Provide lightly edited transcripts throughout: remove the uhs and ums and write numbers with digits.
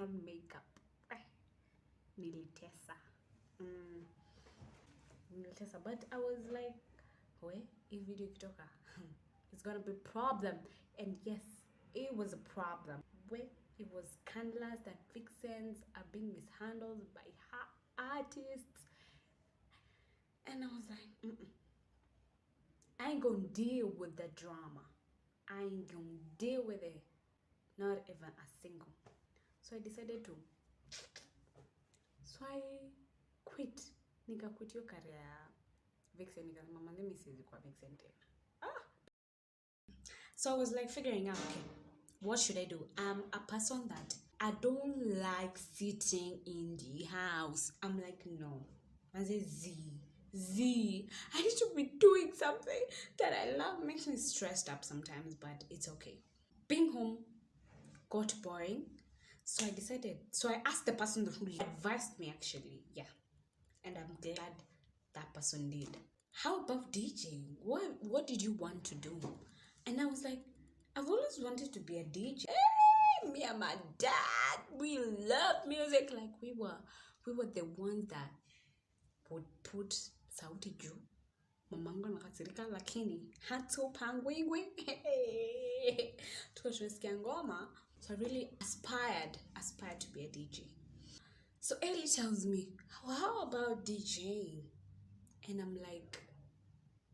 on makeup. Nilitesa. Nilitesa. But I was like, wait, if video kitoka, it's gonna be a problem. And yes, it was a problem. Wait, it was scandalous that vixens are being mishandled by artists. And I was like, I ain't gonna deal with the drama. I ain't gonna deal with it. Not even a single. So I decided to. So I quit. Nika quit your career. Vixen. Nika mama let me see kwa vixen tena. So I was like figuring out, okay, what should I do? I'm a person that I don't like sitting in the house. I'm like, no. I say Z. I need to be doing something that I love. Makes me stressed up sometimes, but it's okay. Being home got boring. So I decided. So I asked the person who advised me actually. Yeah. And I'm glad that person did. How about DJing? What did you want to do? And I was like, I've always wanted to be a DJ. Hey, me and my dad, we love music. Like we were the ones that would put sauti juu. Mamangu anakasirika lakini hatu pangwingwi. Tuko tunasikia ngoma. So I really aspired to be a DJ. So Ellie tells me, how about DJing? And I'm like,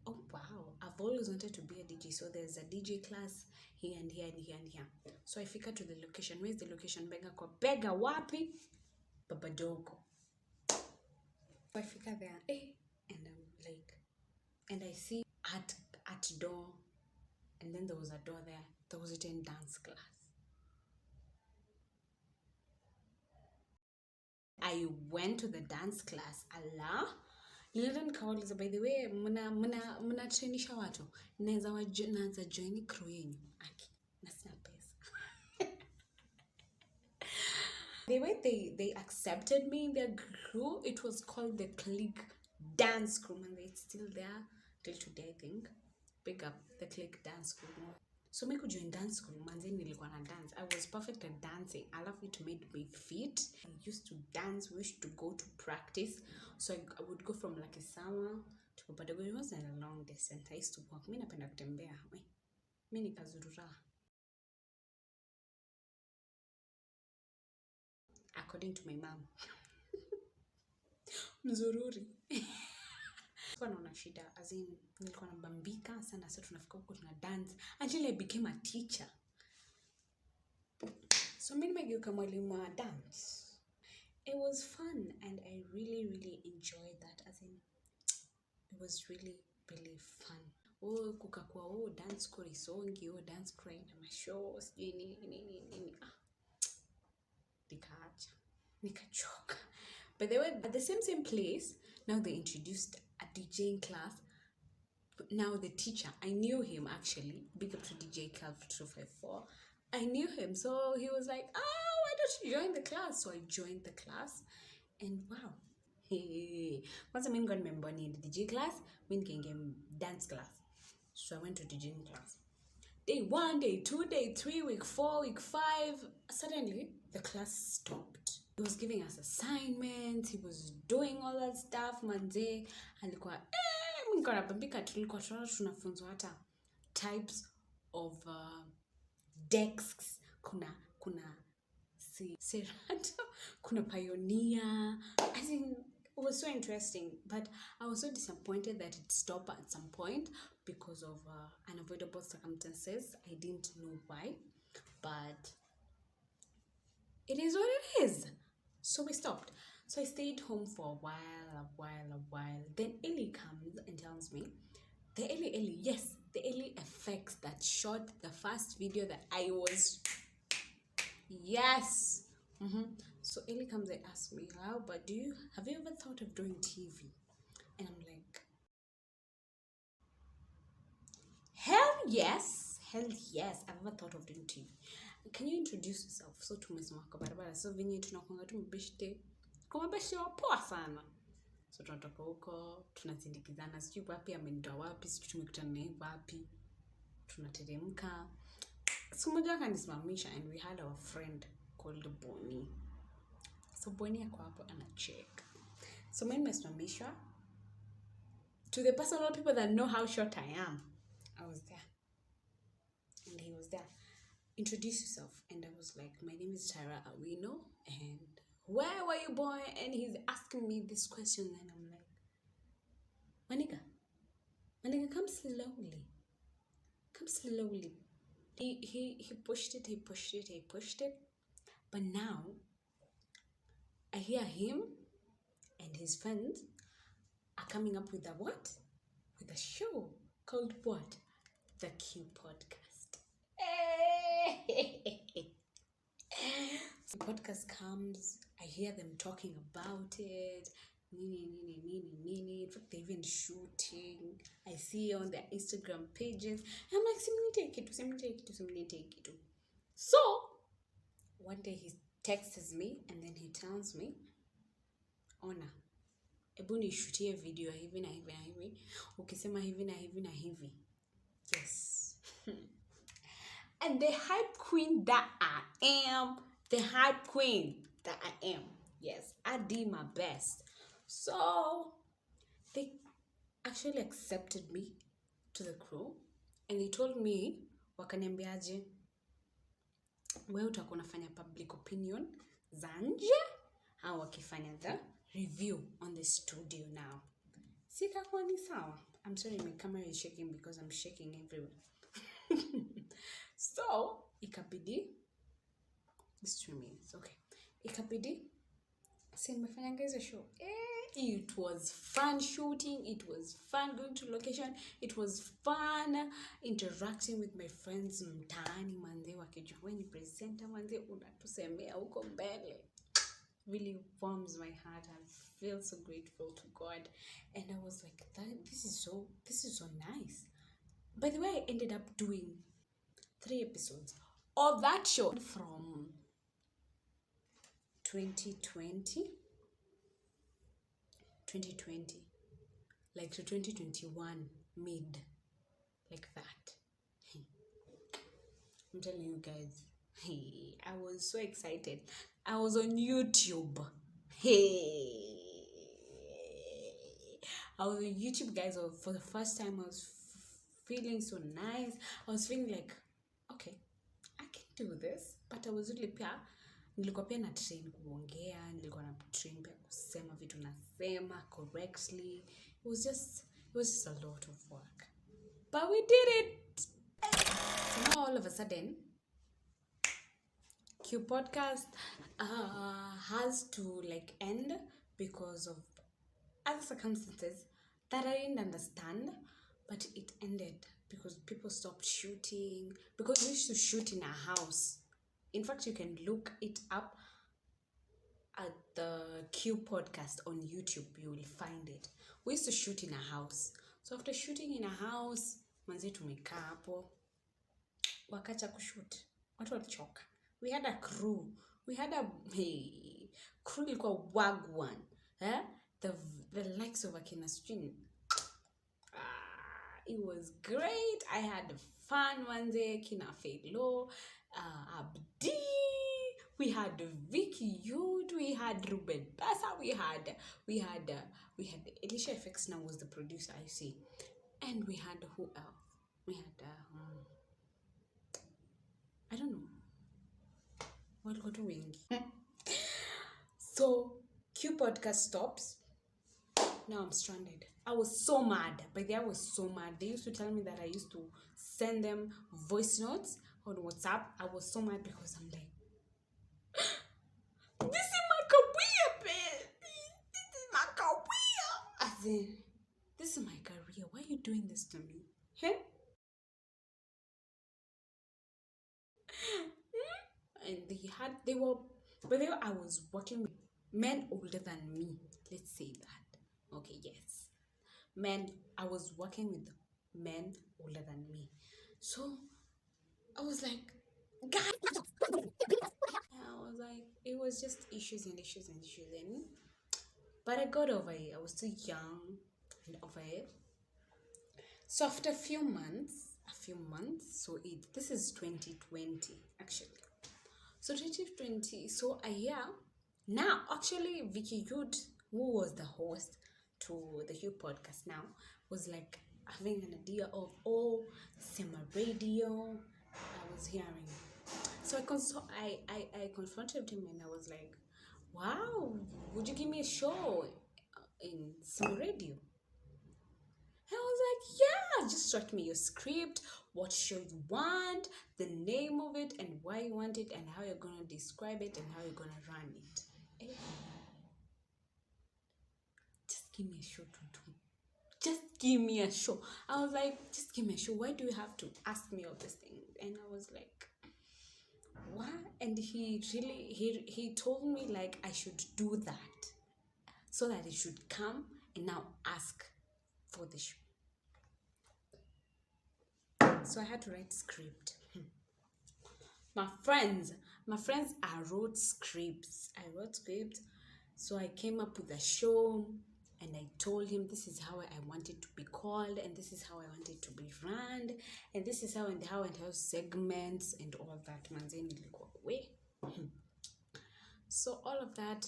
oh wow, I've always wanted to be a DJ. So there's a DJ class here and here and here and here. So I figure to the location. Where's the location? Bega wapi? Babadogo. So I figure there, and I'm like, and I see at door, and then there was a door there. There was a dance class. I went to the dance class. Allah. Nilenda nikauliza, by the way, muna trainisha watu. Naanza join crew yenu. Aki, na sina pesa. The way they accepted me in their crew, it was called the Click Dance Crew, and it's still there till today, I think. Big up the Click Dance Crew. So me could join dance crew, manze nilikuwa na dance. I was perfect at dancing. I love it, made me fit. I used to dance, we used to go to practice. So I would go from like a summer to Babadogo. It wasn't a long distance. I used to walk. Mimi napenda kutembea. Mimi nikazurura. According to my mom. Mzururi. Kwa naona shida, as in nilikuwa nabambika sana, so tunafika huko tuna dance until I became a teacher. So mimi nimegeuka mwalimu wa dance. It was fun and I really enjoyed that, as in it was really fun. Kukakuwa dance chorisongi, dance crying na mashows, nini. Nikachoka. But they were at the same place. Now they introduced a DJing class. Now the teacher, I knew him actually. Big up to DJ Calv 254. I knew him, so he was like, why don't you join the class? So I joined the class, and wow. Once I got member in the DJ class, I came dance class. So I went to DJing class. Day 1, day 2, day 3, week 4, week 5. Suddenly, the class stopped. He was giving us assignments. He was doing all that stuff. Manze, alikuwa mkona bambika tulikuwa tunafunzwa hata types of decks. Kuna Serato, kuna Pioneer. I think it was so interesting, but I was so disappointed that it stopped at some point because of unavoidable circumstances. I didn't know why, but it is what it is. So we stopped. So I stayed home for a while. Then Ellie comes and tells me, the Ellie effects that shot the first video that I was, yes. So Ellie comes and asks me, but have you ever thought of doing TV? And I'm like, hell yes, I've ever thought of doing TV. Can you introduce yourself? So tumesema kwa barabara, so venye tunakuanga tumebeshte wa poa sana. So tunatoka huko, tunazindikizana, sijui wapi amenitoa wapi, sijui tumekutana naye wapi, tunateremka. Siku moja akanisimamisha, and we had our friend called Bonnie. So Bonnie ako hapo anacheck. So mimi nimesimamishwa. To the personal people that know how short I am, I was there. And he was there. Introduce yourself. And I was like, my name is Tyra Awino. And where were you born? And he's asking me this question. And I'm like, Maniga, come slowly. Come slowly. He pushed it. But now, I hear him and his friends are coming up with a what? With a show called what? The Q Podcast. The podcast comes, I hear them talking about it. In fact, they're even shooting. I see on their Instagram pages. I'm like, take it. So, one day he texts me and then he tells me, Ona, ebu nishutie video hivi na hivi. Ukisema hivi na hivi. Yes. And the hype queen that I am. Yes, I did my best. So, they actually accepted me to the crew. And they told me, wakaniambiaje, wewe utakuwa unafanya public opinion za nje au wakifanya the review on the studio now. Sikakuwa ni sawa. I'm sorry, my camera is shaking because I'm shaking everywhere. So, ikabidi, it's 2 minutes, okay. Ikabidi, nimefanya hizo show. It was fun shooting. It was fun going to location. It was fun interacting with my friends mtaani manze wakijua wewe ni presenter manze unatusemea huko mbele. Really warms my heart. I feel so grateful to God. And I was like, this is so nice. By the way, I ended up doing 3 episodes of that show from 2020 like to 2021 mid, like that. I'm telling you guys, I was so excited. I was on YouTube. I was on YouTube, guys. For the first time, I was feeling so nice. I was feeling like, okay, I can do this. But I was really nilikuwa pia na train kuongea, nilikuwa na train pia kusema vitu nasema correctly. It was just a lot of work. But we did it. So now all of a sudden, Q Podcast has to like end because of other circumstances that I didn't understand, but it ended because people stopped shooting, because we used to shoot in a house. In fact, you can look it up at the Q Podcast on YouTube. You will find it. We used to shoot in a house. So after shooting in a house, manze tumekaa hapo, wakacha kushoot. Watu walichoka. We had a crew. Crew ilikuwa wagwan. The likes of Akina Stream. It was great. I had fun one day. Kina Felo, Abdi, we had Vicky Yud, we had Ruben Bassa, we had Elisha FX now was the producer, I see. And we had who else? We had I don't know. What got doing? So Q Podcast stops. Now I'm stranded. I was so mad. By the way, I was so mad. They used to tell me that I used to send them voice notes on WhatsApp. I was so mad because I'm like, this is my career, babe. This is my career. As in, this is my career. Why are you doing this to me? Hey? And but I was working with men older than me. Let's say that. Okay, yes. I was working with men older than me. So, I was like, guys. I was like, it was just issues. But I got over it. I was too young and over it. So after a few months, so this is 2020 actually. So 2020, so a year Now, actually, Vicky Youth, who was the host to the Hugh podcast now, was like having an idea of, oh, Sema Radio. I was hearing. So I confronted him and I was like, wow, would you give me a show in Sema Radio? And I was like, yeah, just write me your script, what show you want, the name of it, and why you want it, and how you're going to describe it, and how you're going to run it. Eh, just give me a show to do. Just give me a show. I was like, just give me a show. Why do you have to ask me all these things? And I was like, what? And he told me like I should do that so that he should come and now ask for the show. So I had to write script. My friends, I wrote scripts. So I came up with a show and I told him this is how I want it to be called and this is how I want it to be run and this is how segments and all of that. Manzeni ilikuwa way. So all of that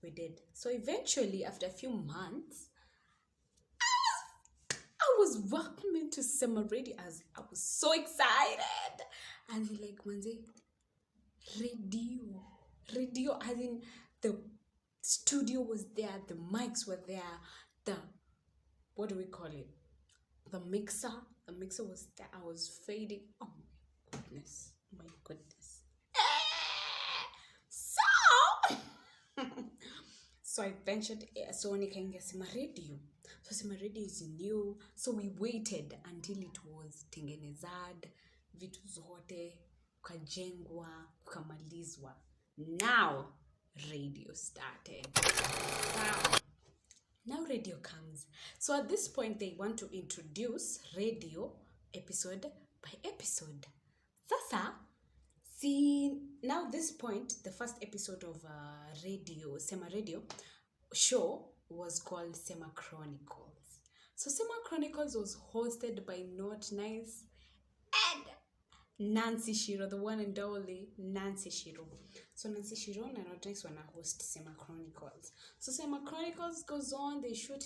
we did. So eventually, after a few months, I was welcomed into Sema Radio. I was so excited. And they're like, Manze, radio, as in the studio was there, the mics were there, what do we call it? The mixer was there. I was fading. Oh my goodness. So I ventured, so nikaingia Sema Radio. So Sema Radio is new. So we waited until it was tengenezad, vitu zote, kajengwa, kukamalizwa. Now, radio started. Now radio comes. So at this point, they want to introduce radio episode by episode. Sasa, see, now this point, the first episode of Sema Radio show was called Sema Chronicles. So Sema Chronicles was hosted by Not Nice and Nancy Shiro, the one and only Nancy Shiro. So Nancy Shiro and Not Nice wanna host Sema Chronicles. So Sema Chronicles goes on, they shoot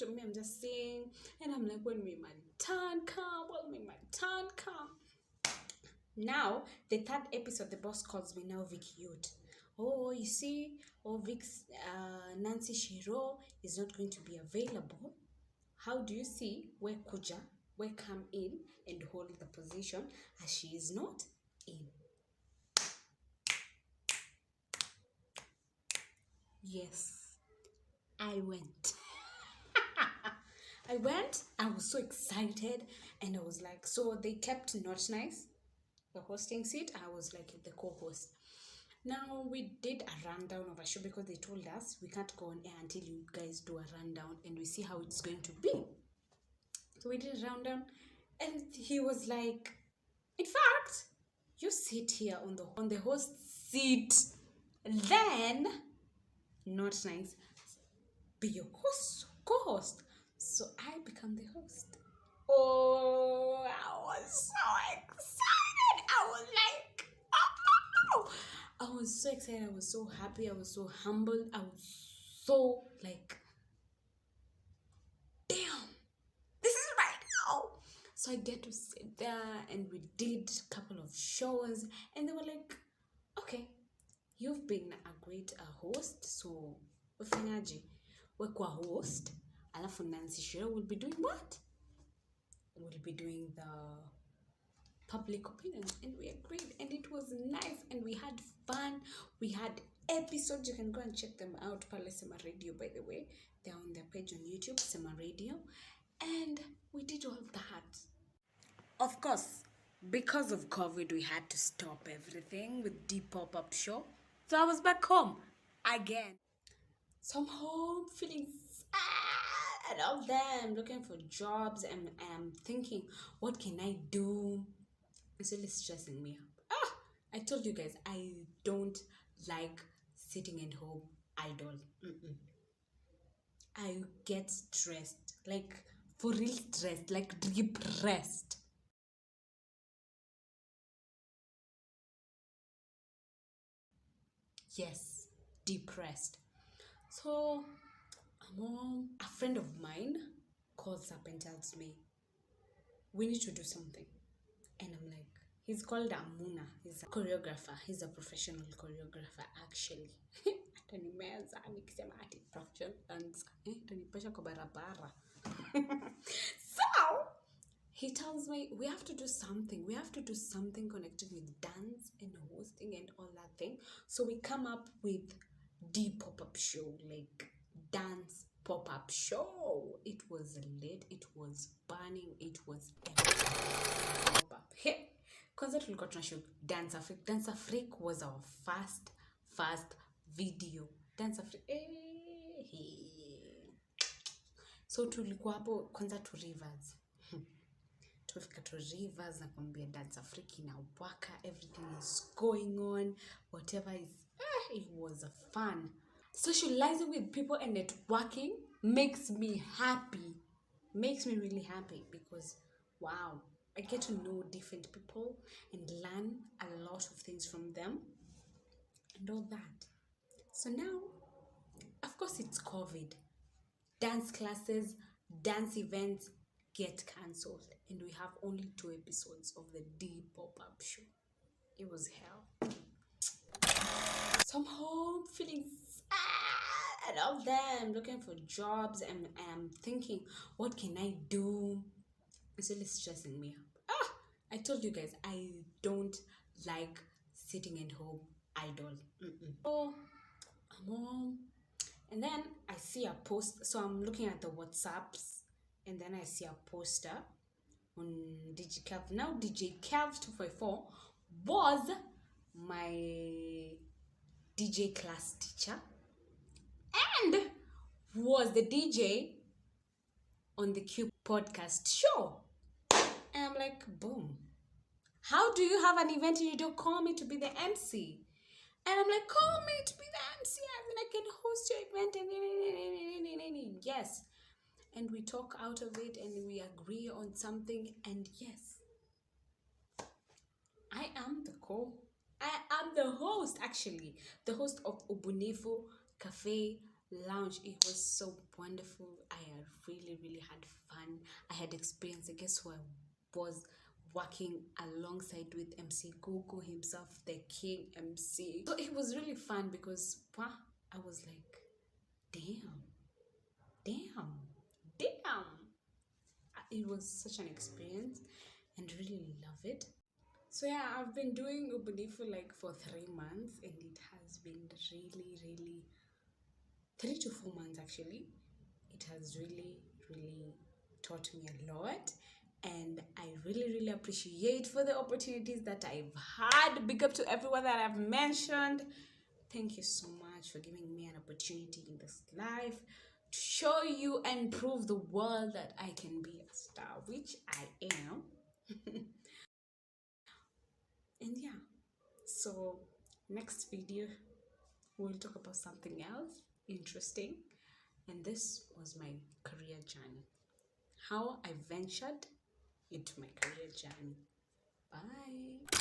me, I'm just saying, and I'm like, when will my turn come? Now, the third episode, the boss calls me now, Vicky Youth. Oh, you see, Nancy Shiro is not going to be available. How do you see where come in and hold the position as she is not in? Yes, I went. I was so excited, and I was like, so they kept Not Nice, the hosting seat. I was like the co-host. Now we did a rundown of a show because they told us we can't go on air until you guys do a rundown and we see how it's going to be. So we did a rundown and he was like, in fact, you sit here on the host seat, then Not Nice be your co-host. So I become the host. Oh, I was so excited. I was like, oh. I was so excited. I was so happy. I was so humbled. I was so like, damn, this is right now. So I get to sit there and we did a couple of shows and they were like, okay, you've been a great host, so ufanyaje? Wekwa host, alafu Nancy Shiro will be doing what? We'll be doing the public opinion, and we agreed, and it was nice, and we had fun. We had episodes. You can go and check them out. Pale Sema Radio, by the way, they're on their page on YouTube, Sema Radio, and we did all that. Of course, because of COVID, we had to stop everything with the pop-up show. So I was back home again. So I'm home feeling sad and all that. I'm looking for jobs and I'm thinking, what can I do? It's really stressing me up. I told you guys, I don't like sitting at home idle. I get stressed, like for real stressed, like depressed. Yes, depressed. So a friend of mine calls up and tells me, we need to do something. And I'm like, he's called Amuna. He's a choreographer. He's a professional choreographer, actually. Atanimeza nikisema ati professional dancer. Atanipesha kwa barabara. So he tells me we have to do something. We have to do something connected with dance and hosting and all that thing. So we come up with the pop-up show, like dance pop-up show. It was lit, it was burning, it was pop-up. Hey, kwanza tulikuwa tunashoot Dance Afrique. Dance Afrique was our first video. Dance Afrique. So tulikuwa hapo kwanza to Rivers. Tumefika to Rivers na kuambia Dance Afrique inawaka, everything is going on, whatever is it was fun. Socializing with people and networking makes me happy. Makes me really happy because wow, I get to know different people and learn a lot of things from them and all that. So now, of course, it's COVID. Dance classes, dance events get cancelled, and we have only 2 episodes of the D pop-up show. It was hell. So I'm home feeling sad. All of them looking for jobs, and I'm thinking, what can I do? It's really stressing me up. I told you guys I don't like sitting at home idle. So I'm home, and then I see a post. So I'm looking at the WhatsApps, and then I see a poster on DJ Kev. Now DJ Kev 254 was my DJ class teacher and was the DJ on the Q podcast show. And I'm like, boom. How do you have an event and you don't call me to be the MC? And I'm like, call me to be the MC and then I can host your event. And yes. And we talk out of it and we agree on something. And yes, I am the host, actually. The host of Ubunifu Cafe Lounge. It was so wonderful. I really had fun. I had experience. I guess who I was working alongside with MC Gogo himself, the King MC. So it was really fun because I was like, damn. It was such an experience and really love it. So yeah, I've been doing Ubunifu like for 3 months and it has been really 3 to 4 months actually. It has really taught me a lot and I really appreciate for the opportunities that I've had. Big up to everyone that I've mentioned. Thank you so much for giving me an opportunity in this life to show you and prove the world that I can be a star, which I am. And yeah, so next video we'll talk about something else interesting. And this was my career journey, how I ventured into my career journey. Bye.